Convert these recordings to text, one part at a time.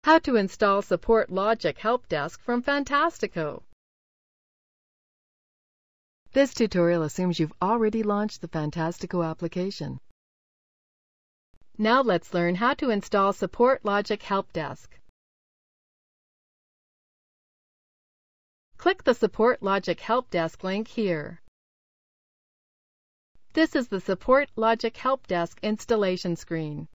How to install Support Logic Helpdesk from Fantastico. This tutorial assumes you've already launched the Fantastico application. Now let's learn how to install Support Logic Helpdesk. Click the Support Logic Helpdesk link here. This is the Support Logic Helpdesk installation screen.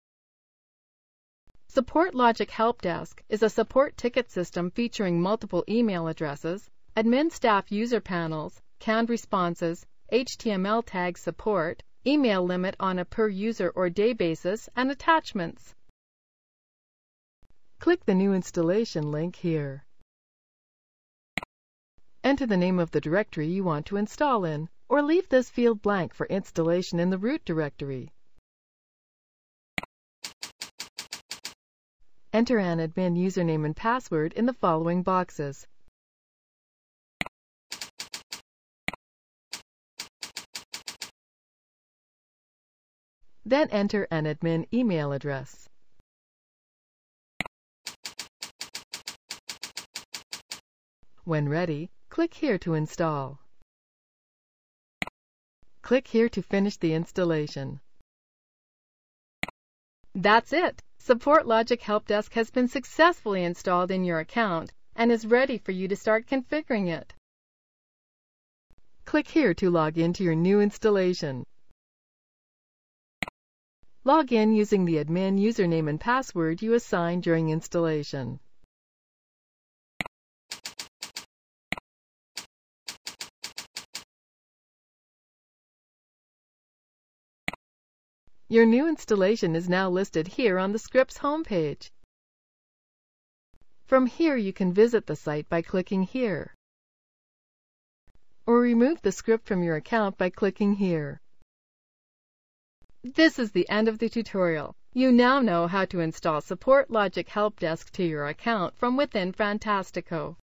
Support Logic Helpdesk is a support ticket system featuring multiple email addresses, admin staff user panels, canned responses, HTML tag support, email limit on a per-user or day basis, and attachments. Click the New Installation link here. Enter the name of the directory you want to install in, or leave this field blank for installation in the root directory. Enter an admin username and password in the following boxes. Then enter an admin email address. When ready, click here to install. Click here to finish the installation. That's it! Support Logic Helpdesk has been successfully installed in your account and is ready for you to start configuring it. Click here to log into your new installation. Log in using the admin username and password you assigned during installation. Your new installation is now listed here on the script's homepage. From here you can visit the site by clicking here, or remove the script from your account by clicking here. This is the end of the tutorial. You now know how to install Support Logic Helpdesk to your account from within Fantastico.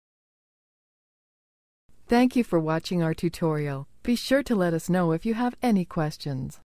Thank you for watching our tutorial. Be sure to let us know if you have any questions.